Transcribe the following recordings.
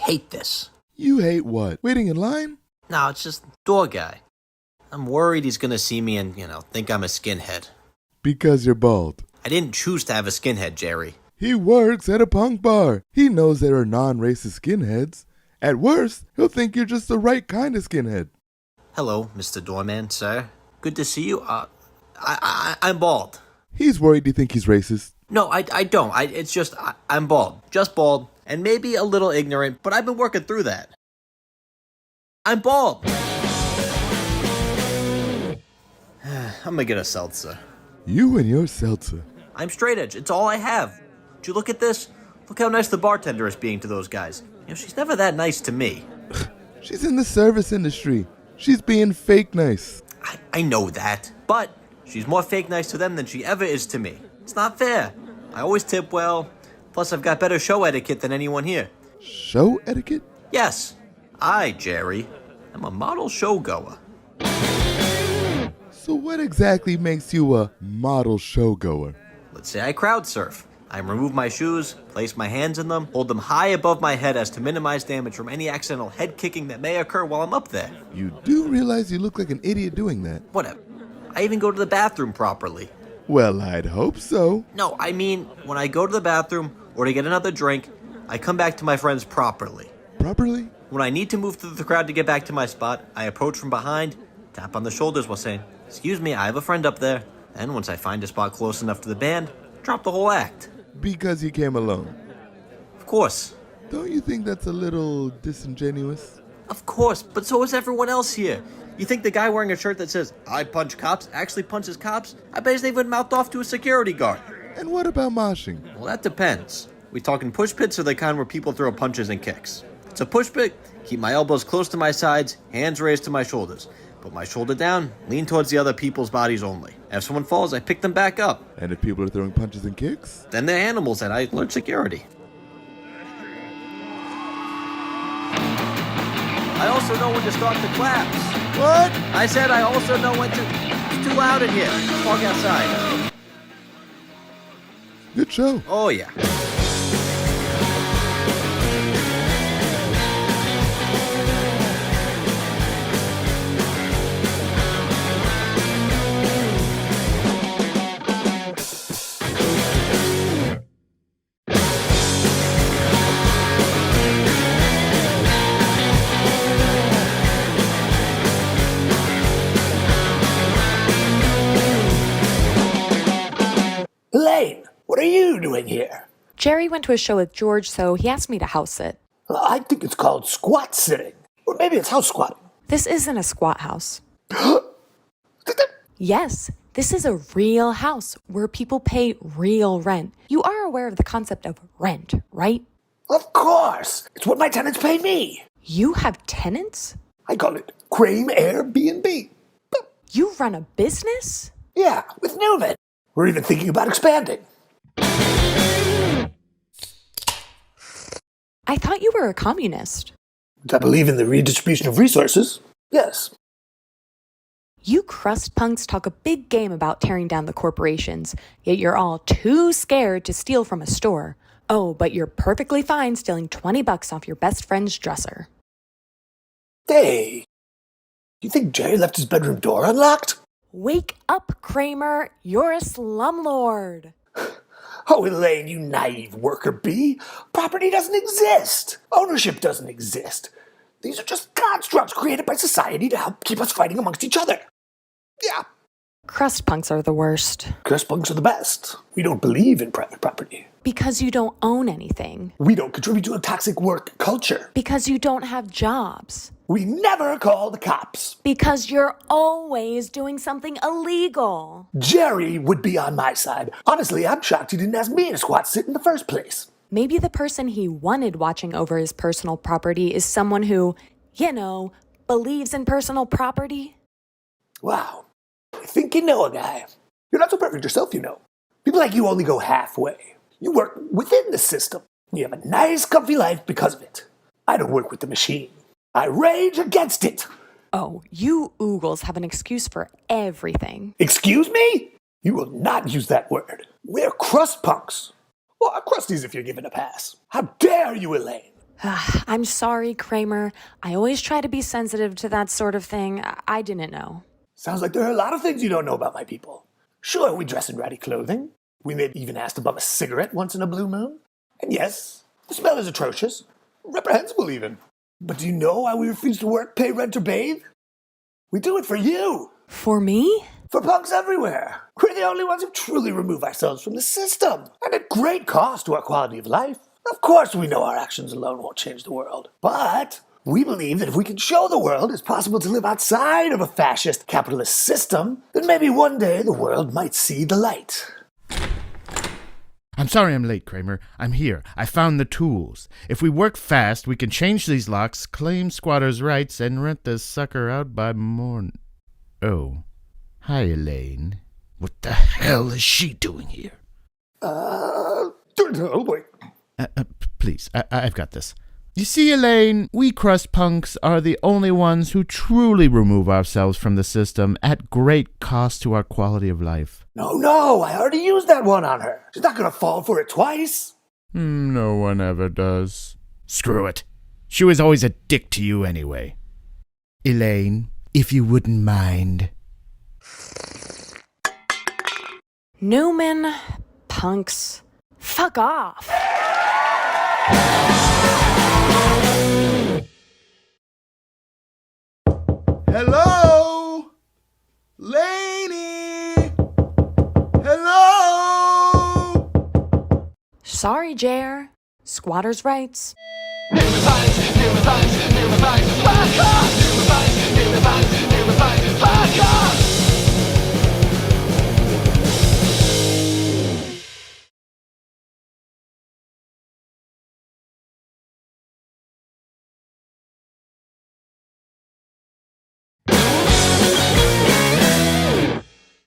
hate this. You hate what? Waiting in line? No, it's just door guy. I'm worried he's gonna see me and, think I'm a skinhead. Because you're bald. I didn't choose to have a skinhead, Jerry. He works at a punk bar. He knows there are non-racist skinheads. At worst, he'll think you're just the right kind of skinhead. Hello, Mr. Doorman, sir. Good to see you. I'm bald. He's worried you think he's racist. No, I don't. It's just, I'm bald. Just bald. And maybe a little ignorant, but I've been working through that. I'm bald. I'm gonna get a seltzer. You and your seltzer. I'm straight edge. It's all I have. Did you look at this? Look how nice the bartender is being to those guys. She's never that nice to me. She's in the service industry. She's being fake nice. I know that, but she's more fake nice to them than she ever is to me. It's not fair. I always tip well. Plus, I've got better show etiquette than anyone here. Show etiquette? Yes. I, Jerry, am a model showgoer. So what exactly makes you a model showgoer? Let's say I crowd surf. I remove my shoes, place my hands in them, hold them high above my head as to minimize damage from any accidental head kicking that may occur while I'm up there. You do realize you look like an idiot doing that. Whatever. I even go to the bathroom properly. Well, I'd hope so. No, I mean, when I go to the bathroom or to get another drink, I come back to my friends properly. Properly? When I need to move through the crowd to get back to my spot, I approach from behind, tap on the shoulders while saying, "Excuse me, I have a friend up there." And once I find a spot close enough to the band, drop the whole act. Because you came alone. Of course. Don't you think that's a little disingenuous? Of course, but so is everyone else here. You think the guy wearing a shirt that says, "I punch cops," actually punches cops? I bet he's even mouthed off to a security guard. And what about moshing? Well, that depends. We talking push pits or the kind where people throw punches and kicks? It's a push pit. Keep my elbows close to my sides, hands raised to my shoulders. Put my shoulder down, lean towards the other people's bodies only. If someone falls, I pick them back up. And if people are throwing punches and kicks? Then they're animals and I alert security. I also know when to start the claps. What? I said I also know when to... It's too loud in here. Let's walk outside. Good show. Oh, yeah. Elaine, what are you doing here? Jerry went to a show with George, so he asked me to house sit. I think it's called squat sitting. Or maybe it's house squatting. This isn't a squat house. Yes, this is a real house where people pay real rent. You are aware of the concept of rent, right? Of course. It's what my tenants pay me. You have tenants? I call it Crame Airbnb. You run a business? Yeah, with Newman. We're even thinking about expanding. I thought you were a communist. I believe in the redistribution of resources. Yes. You crust punks talk a big game about tearing down the corporations, yet you're all too scared to steal from a store. Oh, but you're perfectly fine stealing $20 off your best friend's dresser. Hey, you think Jerry left his bedroom door unlocked? Wake up, Kramer. You're a slumlord. Oh, Elaine, you naive worker bee. Property doesn't exist. Ownership doesn't exist. These are just constructs created by society to help keep us fighting amongst each other. Yeah. Crust punks are the worst. Crust punks are the best. We don't believe in private property. Because you don't own anything. We don't contribute to a toxic work culture. Because you don't have jobs. We never call the cops. Because you're always doing something illegal. Jerry would be on my side. Honestly, I'm shocked he didn't ask me to squat sit in the first place. Maybe the person he wanted watching over his personal property is someone who, believes in personal property. Wow. I think you know a guy. You're not so perfect yourself, you know. People like you only go halfway. You work within the system. You have a nice, comfy life because of it. I don't work with the machine. I rage against it. Oh, you oogles have an excuse for everything. Excuse me? You will not use that word. We're crust punks. Or crusties if you're given a pass. How dare you, Elaine? I'm sorry, Kramer. I always try to be sensitive to that sort of thing. I didn't know. Sounds like there are a lot of things you don't know about my people. Sure, we dress in ratty clothing. We may even ask to bum a cigarette once in a blue moon. And yes, the smell is atrocious. Reprehensible even. But do you know why we refuse to work, pay rent, or bathe? We do it for you. For me? For punks everywhere. We're the only ones who truly remove ourselves from the system. And at great cost to our quality of life. Of course we know our actions alone won't change the world. But we believe that if we can show the world it's possible to live outside of a fascist capitalist system, then maybe one day the world might see the light. I'm sorry I'm late, Kramer. I'm here. I found the tools. If we work fast, we can change these locks, claim squatters' rights, and rent this sucker out by morn... Oh. Hi, Elaine. What the hell is she doing here? Oh boy. Please, I've got this. You see, Elaine, we crust punks are the only ones who truly remove ourselves from the system at great cost to our quality of life. No, I already used that one on her. She's not gonna fall for it twice. No one ever does. Screw it. She was always a dick to you anyway. Elaine, if you wouldn't mind. Newman, punks, fuck off. Hello? Laney? Hello? Sorry, JR. Squatters' rights.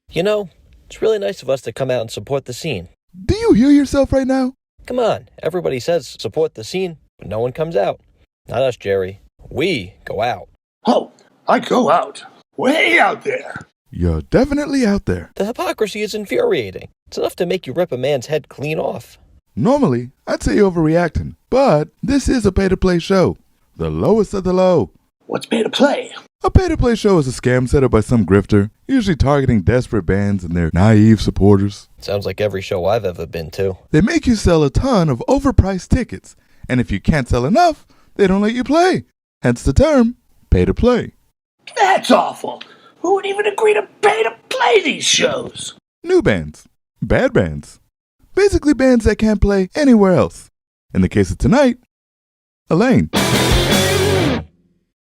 You know, it's really nice of us to come out and support the scene. Do you hear yourself right now? Come on, everybody says support the scene, but no one comes out. Not us, Jerry. We go out. Oh, I go out. Way out there. You're definitely out there. The hypocrisy is infuriating. It's enough to make you rip a man's head clean off. Normally, I'd say you're overreacting, but this is a pay-to-play show. The lowest of the low. What's pay to play? A pay-to-play show is a scam set up by some grifter, usually targeting desperate bands and their naive supporters. Sounds like every show I've ever been to. They make you sell a ton of overpriced tickets, and if you can't sell enough, they don't let you play. Hence the term, pay-to-play. That's awful. Who would even agree to pay to play these shows? New bands. Bad bands. Basically bands that can't play anywhere else. In the case of tonight, Elaine.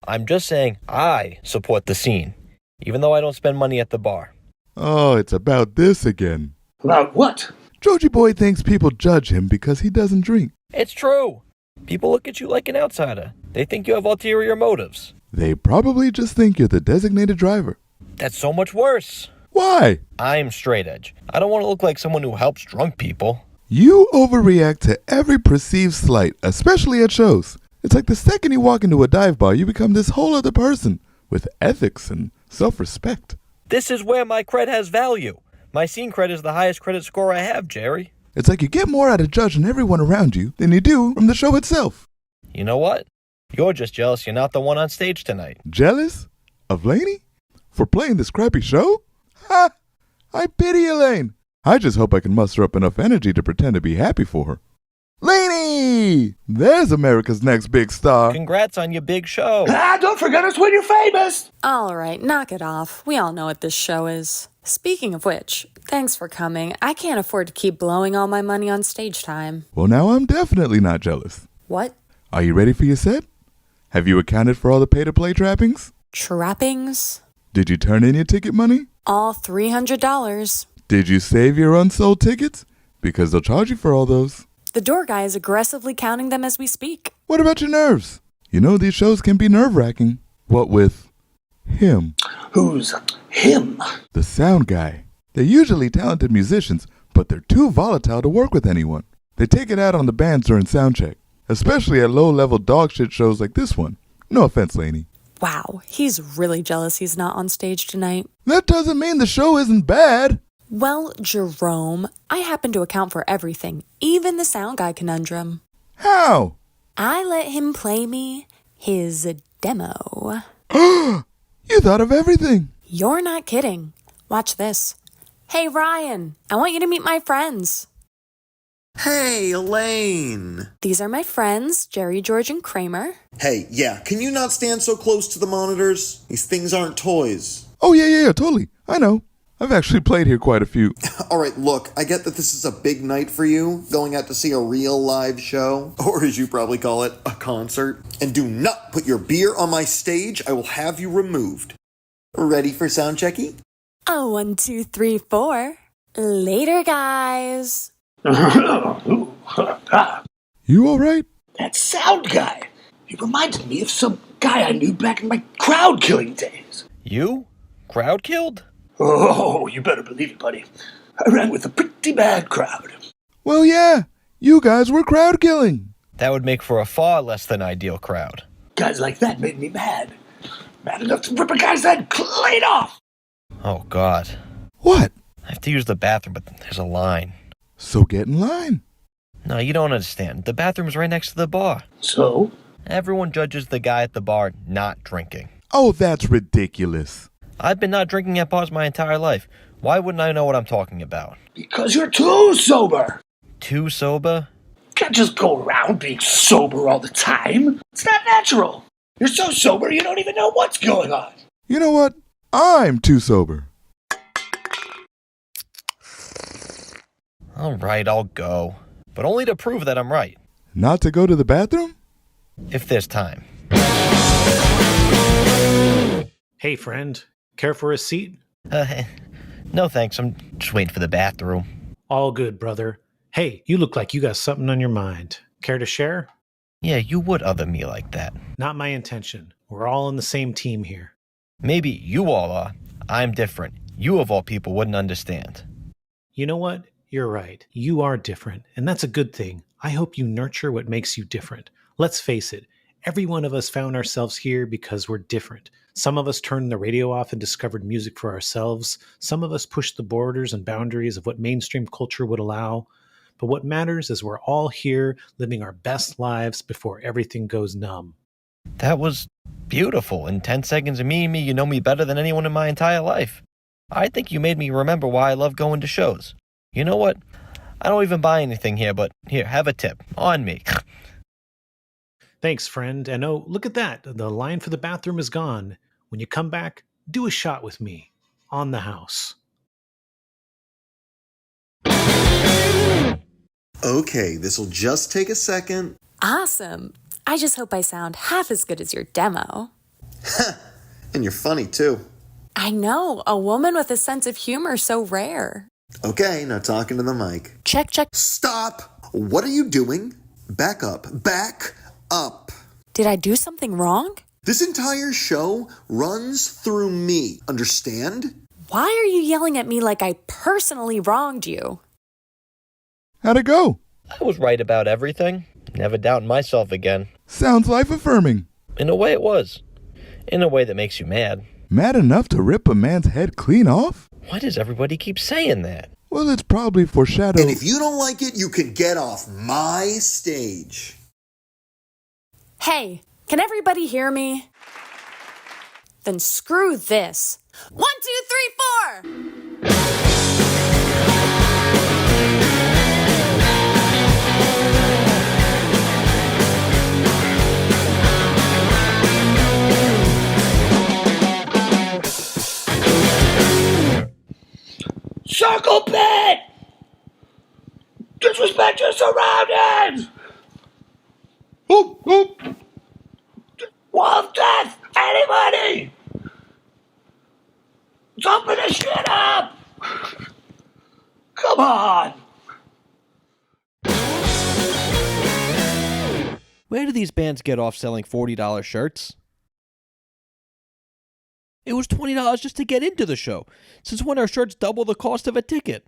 I'm just saying I support the scene, even though I don't spend money at the bar. Oh, it's about this again. About what? Joji Boy thinks people judge him because he doesn't drink. It's true. People look at you like an outsider. They think you have ulterior motives. They probably just think you're the designated driver. That's so much worse. Why? I'm straight edge. I don't want to look like someone who helps drunk people. You overreact to every perceived slight, especially at shows. It's like the second you walk into a dive bar, you become this whole other person with ethics and self-respect. This is where my cred has value. My scene cred is the highest credit score I have, Jerry. It's like you get more out of judging everyone around you than you do from the show itself. You know what? You're just jealous you're not the one on stage tonight. Jealous? Of Laney? For playing this crappy show? Ha! I pity Elaine. I just hope I can muster up enough energy to pretend to be happy for her. Laney! There's America's next big star. Congrats on your big show. Don't forget us when you're famous. All right, knock it off. We all know what this show is. Speaking of which, thanks for coming. I can't afford to keep blowing all my money on stage time. Well, now I'm definitely not jealous. What? Are you ready for your set? Have you accounted for all the pay-to-play trappings? Trappings? Did you turn in your ticket money? All $300. Did you save your unsold tickets? Because they'll charge you for all those. The door guy is aggressively counting them as we speak. What about your nerves? You know these shows can be nerve-wracking. What with him? Who's him? The sound guy. They're usually talented musicians, but they're too volatile to work with anyone. They take it out on the bands during sound check, especially at low-level dogshit shows like this one. No offense, Laney. Wow, he's really jealous he's not on stage tonight. That doesn't mean the show isn't bad. Well, Jerome, I happen to account for everything, even the sound guy conundrum. How? I let him play me his demo. You thought of everything. You're not kidding. Watch this. Hey, Ryan, I want you to meet my friends. Hey, Elaine! These are my friends, Jerry, George, and Kramer. Hey, yeah, can you not stand so close to the monitors? These things aren't toys. Oh, yeah, totally. I know. I've actually played here quite a few. Alright, look, I get that this is a big night for you, going out to see a real live show, or as you probably call it, a concert. And do not put your beer on my stage, I will have you removed. Ready for sound checky? Oh, 1, 2, 3, 4. Later, guys. You all right? That sound guy. He reminded me of some guy I knew back in my crowd killing days. You? Crowd killed? Oh, you better believe it, buddy. I ran with a pretty bad crowd. Well, yeah. You guys were crowd killing. That would make for a far less than ideal crowd. Guys like that made me mad. Mad enough to rip a guy's head clean off. Oh, God. What? I have to use the bathroom, but there's a line. So get in line. No, you don't understand. The bathroom's right next to the bar. So? Everyone judges the guy at the bar not drinking. Oh, that's ridiculous. I've been not drinking at bars my entire life. Why wouldn't I know what I'm talking about? Because you're too sober. Too sober? Can't just go around being sober all the time. It's not natural. You're so sober you don't even know what's going on. You know what? I'm too sober. All right, I'll go. But only to prove that I'm right. Not to go to the bathroom? If there's time. Hey, friend. Care for a seat? No thanks, I'm just waiting for the bathroom. All good, brother. Hey, you look like you got something on your mind. Care to share? Yeah, you would other me like that. Not my intention. We're all on the same team here. Maybe you all are. I'm different. You of all people wouldn't understand. You know what? You're right. You are different, and that's a good thing. I hope you nurture what makes you different. Let's face it, every one of us found ourselves here because we're different. Some of us turned the radio off and discovered music for ourselves. Some of us pushed the borders and boundaries of what mainstream culture would allow. But what matters is we're all here living our best lives before everything goes numb. That was beautiful. In 10 seconds of meeting me, you know me better than anyone in my entire life. I think you made me remember why I love going to shows. You know what? I don't even buy anything here, but here, have a tip. On me. Thanks, friend. And oh, look at that. The line for the bathroom is gone. When you come back, do a shot with me. On the house. Okay, this'll just take a second. Awesome. I just hope I sound half as good as your demo. And you're funny, too. I know, a woman with a sense of humor so rare. Okay, now talking to the mic. Check. Stop! What are you doing? Back up. Back up! Did I do something wrong? This entire show runs through me. Understand? Why are you yelling at me like I personally wronged you? How'd it go? I was right about everything. Never doubting myself again. Sounds life-affirming. In a way it was. In a way that makes you mad. Mad enough to rip a man's head clean off? Why does everybody keep saying that? Well, it's probably foreshadowing. And if you don't like it, you can get off my stage. Hey, can everybody hear me? Then screw this. 1, 2, 3, 4! Circle pit! Disrespect your surroundings! Oop, oop. Wolf death! Anybody! Open this shit up! Come on! Where do these bands get off selling $40 shirts? It was $20 just to get into the show. Since when are shirts double the cost of a ticket?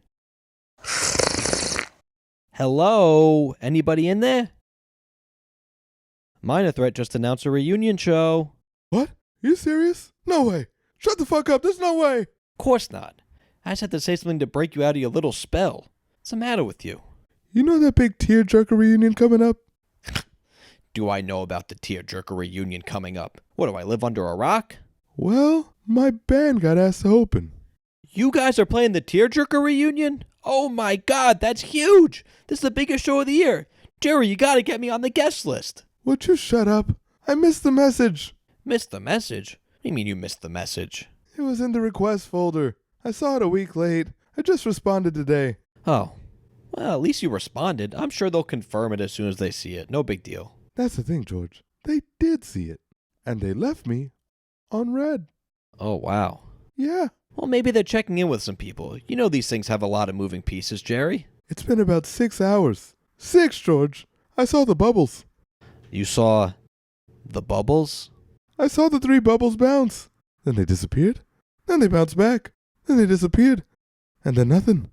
Hello? Anybody in there? Minor Threat just announced a reunion show. What? You serious? No way. Shut the fuck up. There's no way. Of course not. I just had to say something to break you out of your little spell. What's the matter with you? You know that big tearjerker reunion coming up? do I know about the tearjerker reunion coming up? What, do I live under a rock? Well, my band got asked to open. You guys are playing the tearjerker reunion? Oh my god, that's huge! This is the biggest show of the year. Jerry, you gotta get me on the guest list. Would you shut up? I missed the message. Missed the message? What do you mean you missed the message? It was in the request folder. I saw it a week late. I just responded today. Oh. Well, at least you responded. I'm sure they'll confirm it as soon as they see it. No big deal. That's the thing, George. They did see it. And they left me on red. Oh, wow. Yeah. Well, maybe they're checking in with some people. You know these things have a lot of moving pieces, Jerry. It's been about 6 hours. 6, George. I saw the bubbles. You saw the bubbles? I saw the 3 bubbles bounce. Then they disappeared. Then they bounced back. Then they disappeared. And then nothing.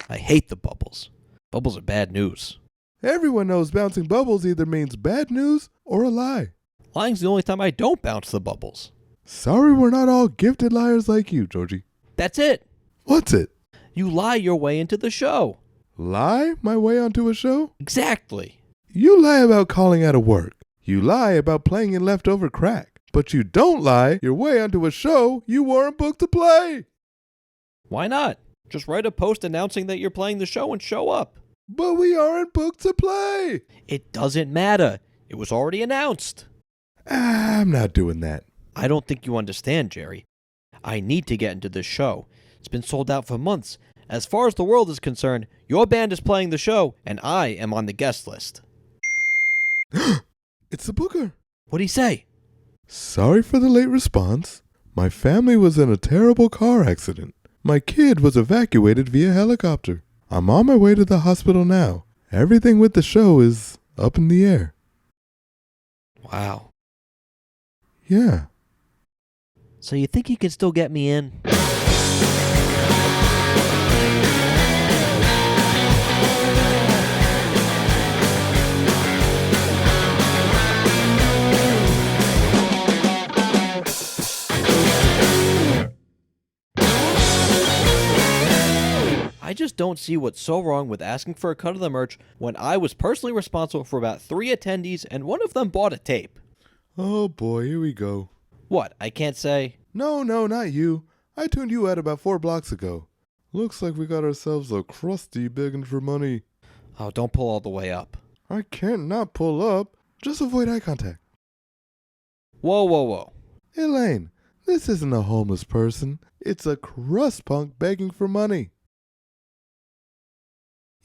I hate the bubbles. Bubbles are bad news. Everyone knows bouncing bubbles either means bad news or a lie. Lying's the only time I don't bounce the bubbles. Sorry we're not all gifted liars like you, Georgie. That's it. What's it? You lie your way into the show. Lie my way onto a show? Exactly. You lie about calling out of work. You lie about playing in leftover crack. But you don't lie your way onto a show you weren't booked to play. Why not? Just write a post announcing that you're playing the show and show up. But we aren't booked to play. It doesn't matter. It was already announced. I'm not doing that. I don't think you understand, Jerry. I need to get into this show. It's been sold out for months. As far as the world is concerned, your band is playing the show, and I am on the guest list. It's the booker. What'd he say? Sorry for the late response. My family was in a terrible car accident. My kid was evacuated via helicopter. I'm on my way to the hospital now. Everything with the show is up in the air. Wow. Yeah. So you think you can still get me in? I just don't see what's so wrong with asking for a cut of the merch when I was personally responsible for about 3 attendees and one of them bought a tape. Oh boy, here we go. What, I can't say? No, not you. I tuned you out about 4 blocks ago. Looks like we got ourselves a crusty begging for money. Oh, don't pull all the way up. I can't not pull up. Just avoid eye contact. Whoa. Elaine, this isn't a homeless person. It's a crust punk begging for money.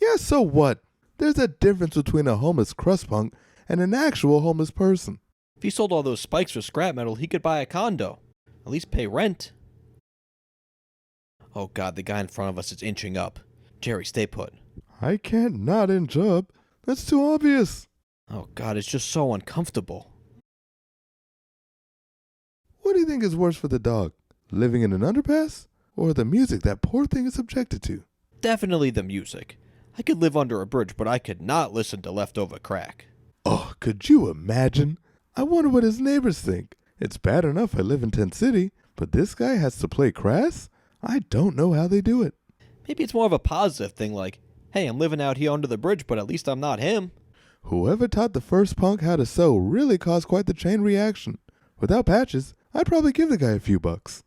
Yeah, so what? There's a difference between a homeless crust punk and an actual homeless person. If he sold all those spikes for scrap metal, he could buy a condo. At least pay rent. Oh god, the guy in front of us is inching up. Jerry, stay put. I can't not inch up. That's too obvious. Oh god, it's just so uncomfortable. What do you think is worse for the dog? Living in an underpass? Or the music that poor thing is subjected to? Definitely the music. I could live under a bridge, but I could not listen to leftover crack. Oh, could you imagine? I wonder what his neighbors think. It's bad enough I live in Tent City, but this guy has to play crass? I don't know how they do it. Maybe it's more of a positive thing like, hey, I'm living out here under the bridge, but at least I'm not him. Whoever taught the first punk how to sew really caused quite the chain reaction. Without patches, I'd probably give the guy a few bucks.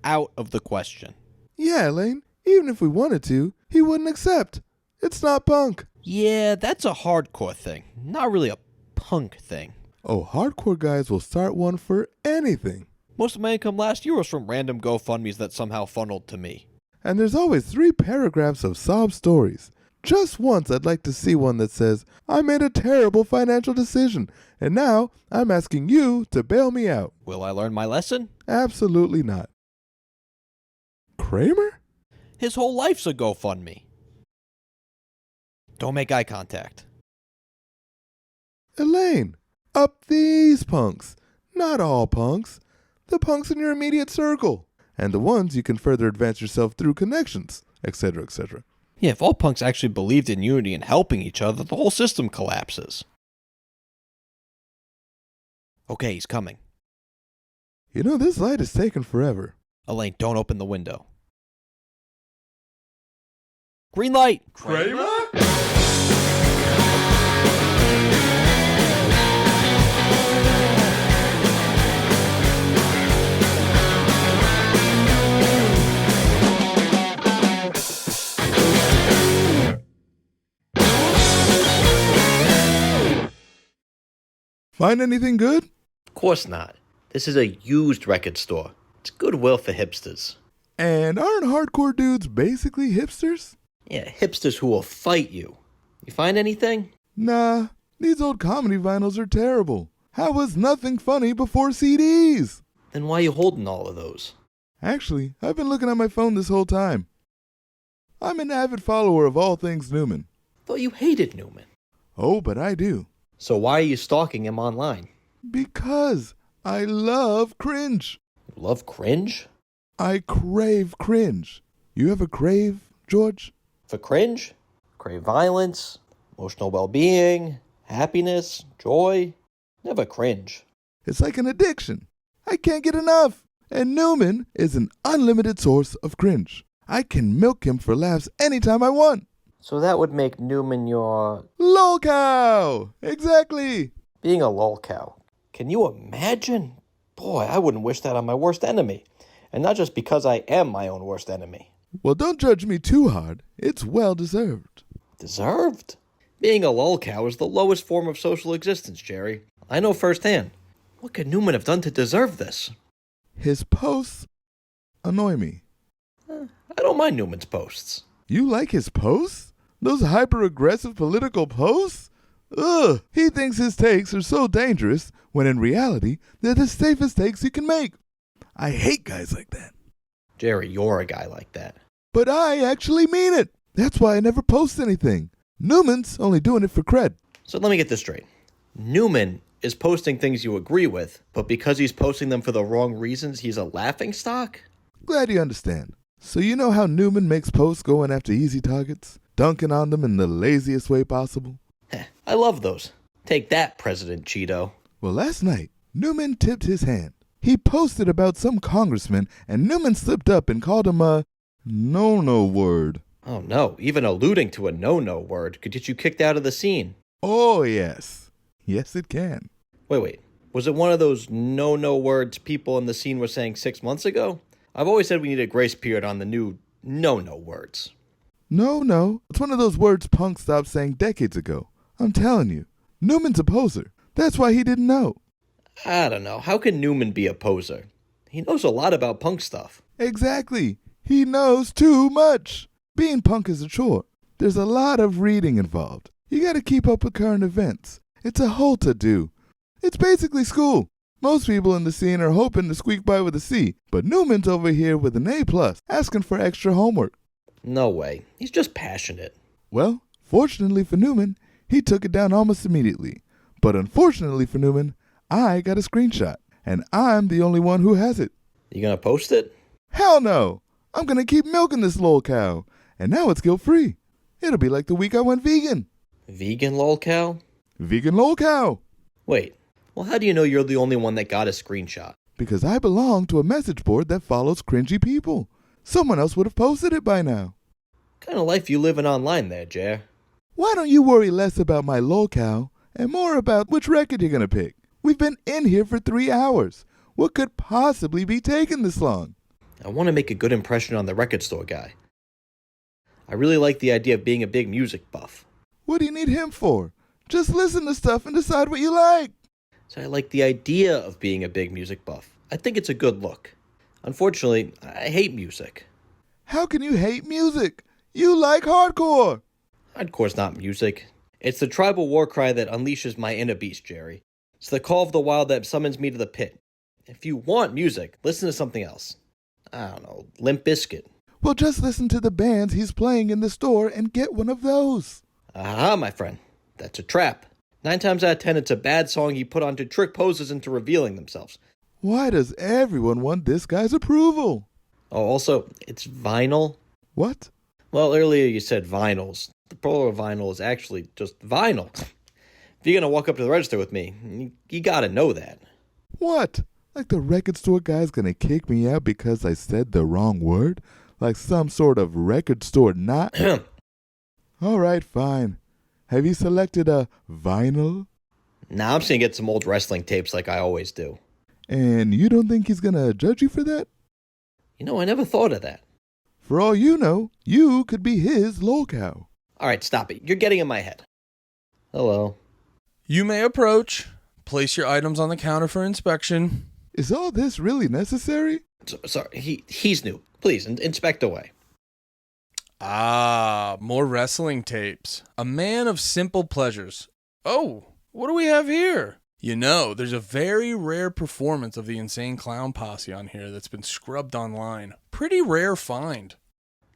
Out of the question. Yeah, Elaine, even if we wanted to, he wouldn't accept. It's not punk. Yeah, that's a hardcore thing. Not really a punk thing. Oh, hardcore guys will start one for anything. Most of my income last year was from random GoFundMes that somehow funneled to me. And there's always 3 paragraphs of sob stories. Just once I'd like to see one that says, I made a terrible financial decision, and now I'm asking you to bail me out. Will I learn my lesson? Absolutely not. Kramer? His whole life's a GoFundMe. Don't make eye contact. Elaine, up these punks. Not all punks. The punks in your immediate circle. And the ones you can further advance yourself through connections, etc., etc. Yeah, if all punks actually believed in unity and helping each other, the whole system collapses. Okay, he's coming. You know, this light is taking forever. Elaine, don't open the window. Green light. Kramer? Find anything good? Of course not. This is a used record store. It's goodwill for hipsters. And aren't hardcore dudes basically hipsters? Yeah, hipsters who will fight you. You find anything? Nah, these old comedy vinyls are terrible. How was nothing funny before CDs? Then why are you holding all of those? Actually, I've been looking at my phone this whole time. I'm an avid follower of all things Newman. Thought you hated Newman. Oh, but I do. So why are you stalking him online? Because I love cringe. You love cringe? I crave cringe. You ever crave, George? For cringe? Crave violence, emotional well-being, happiness, joy. Never cringe. It's like an addiction. I can't get enough. And Newman is an unlimited source of cringe. I can milk him for laughs anytime I want. So that would make Newman your... Lol cow! Exactly! being a lolcow. Can you imagine? Boy, I wouldn't wish that on my worst enemy. And not just because I am my own worst enemy. Well, don't judge me too hard. It's well deserved. Deserved? Being a lolcow is the lowest form of social existence, Jerry. I know firsthand. What could Newman have done to deserve this? His posts annoy me. I don't mind Newman's posts. You like his posts? Those hyper-aggressive political posts? Ugh, he thinks his takes are so dangerous when in reality they're the safest takes you can make. I hate guys like that. Jerry, you're a guy like that. But I actually mean it. That's why I never post anything. Newman's only doing it for cred. So let me get this straight. Newman is posting things you agree with, but because he's posting them for the wrong reasons, he's a laughingstock? Glad you understand. So you know how Newman makes posts going after easy targets? Dunking on them in the laziest way possible? Heh, I love those. Take that, President Cheeto. Well, last night, Newman tipped his hand. He posted about some congressman, and Newman slipped up and called him a no-no word. Oh no, even alluding to a no-no word could get you kicked out of the scene. Oh, yes. Yes, it can. Wait. Was it one of those no-no words people in the scene were saying 6 months ago? I've always said we need a grace period on the new no-no words. No. It's one of those words punk stopped saying decades ago. I'm telling you, Newman's a poser. That's why he didn't know. I don't know. How can Newman be a poser? He knows a lot about punk stuff. Exactly. He knows too much. Being punk is a chore. There's a lot of reading involved. You gotta keep up with current events. It's a whole to-do. It's basically school. Most people in the scene are hoping to squeak by with a C, but Newman's over here with an A+, asking for extra homework. No way. He's just passionate. Well, fortunately for Newman, he took it down almost immediately. But unfortunately for Newman, I got a screenshot, and I'm the only one who has it. You gonna post it? Hell no! I'm gonna keep milking this lol cow, and now it's guilt-free. It'll be like the week I went vegan. Vegan lolcow? Vegan lol cow! Wait. Well, how do you know you're the only one that got a screenshot? Because I belong to a message board that follows cringy people. Someone else would have posted it by now. What kind of life you living online there, Jer? Why don't you worry less about my lol cow and more about which record you're gonna pick? We've been in here for 3 hours. What could possibly be taking this long? I want to make a good impression on the record store guy. I really like the idea of being a big music buff. What do you need him for? Just listen to stuff and decide what you like. So I like the idea of being a big music buff. I think it's a good look. Unfortunately, I hate music. How can you hate music? You like hardcore. Hardcore's not music. It's the tribal war cry that unleashes my inner beast, Jerry. It's the call of the wild that summons me to the pit. If you want music, listen to something else. I don't know, Limp Bizkit. Well, just listen to the bands he's playing in the store and get one of those. Aha, my friend. That's a trap. 9 times out of 10, it's a bad song he put on to trick posers into revealing themselves. Why does everyone want this guy's approval? Oh, also, it's vinyl. What? Well, earlier you said vinyls. The plural of vinyl is actually just vinyl. If you're going to walk up to the register with me, you got to know that. What? Like the record store guy's gonna kick me out because I said the wrong word? Like some sort of record store not? All right, fine. Have you selected a vinyl? Now I'm just gonna get some old wrestling tapes like I always do. And you don't think he's gonna judge you for that? You know, I never thought of that. For all you know, you could be his lolcow. All right, stop it. You're getting in my head. Hello. You may approach. Place your items on the counter for inspection. Is all this really necessary? Sorry, he's new. Please, inspect away. Ah, more wrestling tapes. A man of simple pleasures. Oh, what do we have here? You know, there's a very rare performance of the Insane Clown Posse on here that's been scrubbed online. Pretty rare find.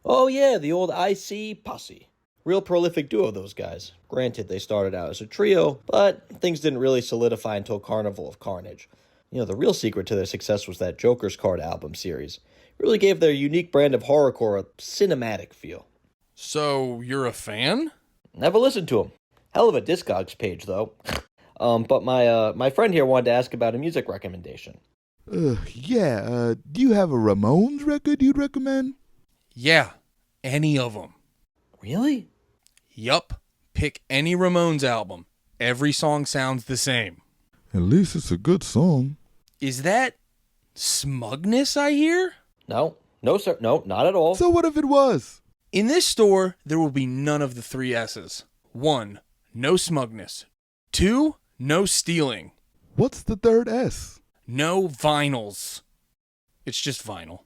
Oh yeah, the old IC Posse. Real prolific duo, those guys. Granted, they started out as a trio, but things didn't really solidify until Carnival of Carnage. You know, the real secret to their success was that Joker's Card album series. It really gave their unique brand of horrorcore a cinematic feel. So, you're a fan? Never listened to them. Hell of a Discogs page, though. But my friend here wanted to ask about a music recommendation. Yeah, do you have a Ramones record you'd recommend? Yeah, any of them. Really? Yup. Pick any Ramones album. Every song sounds the same. At least it's a good song. Is that smugness I hear? No, sir. No, not at all. So what if it was? In this store, there will be none of the 3 S's. 1, no smugness. 2, no stealing. What's the third S? No vinyls. It's just vinyl.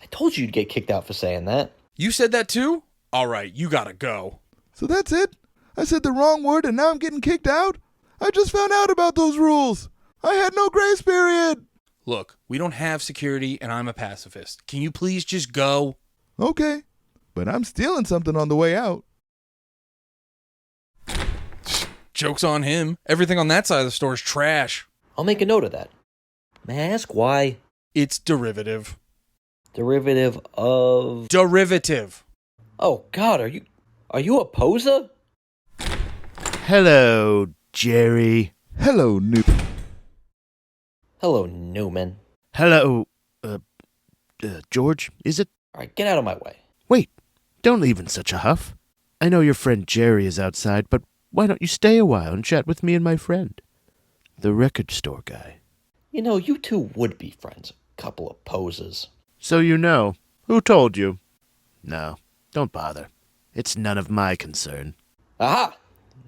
I told you you'd get kicked out for saying that. You said that too? All right, you gotta go. So that's it? I said the wrong word and now I'm getting kicked out? I just found out about those rules. I had no grace period. Look, we don't have security and I'm a pacifist. Can you please just go? Okay, but I'm stealing something on the way out. Joke's on him. Everything on that side of the store is trash. I'll make a note of that. May I ask why? It's derivative. Derivative of... Derivative. Oh, God, are you a poser? Hello, Jerry. Hello, New. Hello, Newman. Hello, George, is it? All right, get out of my way. Wait, don't leave in such a huff. I know your friend Jerry is outside, but why don't you stay a while and chat with me and my friend, the record store guy? You know, you two would be friends. Couple of posers. So you know. Who told you? No, don't bother. It's none of my concern. Aha!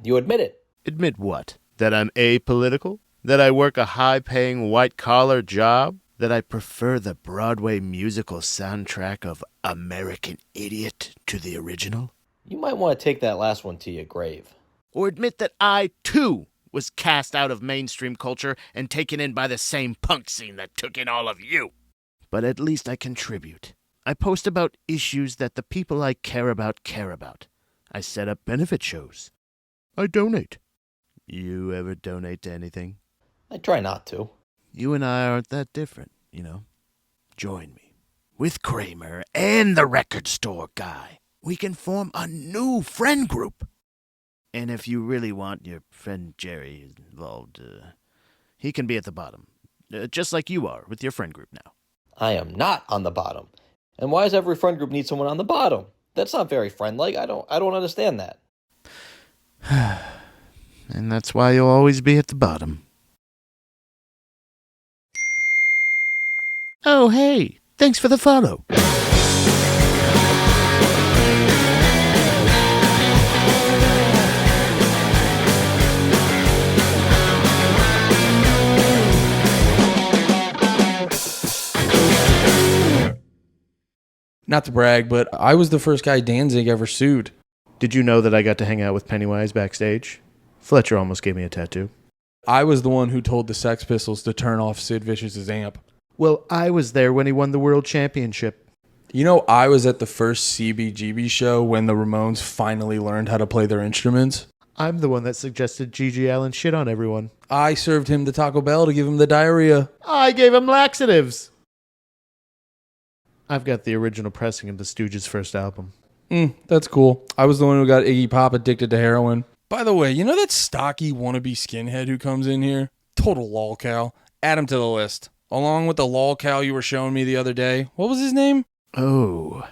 You admit it. Admit what? That I'm apolitical? That I work a high-paying white-collar job? That I prefer the Broadway musical soundtrack of American Idiot to the original? You might want to take that last one to your grave. Or admit that I, too, was cast out of mainstream culture and taken in by the same punk scene that took in all of you. But at least I contribute. I post about issues that the people I care about care about. I set up benefit shows. I donate. You ever donate to anything? I try not to. You and I aren't that different, you know. Join me. With Kramer and the record store guy, we can form a new friend group. And if you really want your friend Jerry involved, he can be at the bottom. Just like you are with your friend group now. I am not on the bottom. And why does every friend group need someone on the bottom? That's not very friend-like. I don't understand that. And that's why you'll always be at the bottom. Oh, hey, thanks for the follow. Not to brag, but I was the first guy Danzig ever sued. Did you know that I got to hang out with Pennywise backstage? Fletcher almost gave me a tattoo. I was the one who told the Sex Pistols to turn off Sid Vicious's amp. Well, I was there when he won the world championship. You know, I was at the first CBGB show when the Ramones finally learned how to play their instruments. I'm the one that suggested G.G. Allen shit on everyone. I served him the Taco Bell to give him the diarrhea. I gave him laxatives. I've got the original pressing of the Stooges' first album. That's cool. I was the one who got Iggy Pop addicted to heroin. By the way, you know that stocky wannabe skinhead who comes in here? Total lolcow. Add him to the list. Along with the lolcow you were showing me the other day. What was his name? Oh,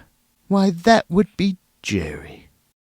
why that would be Jerry.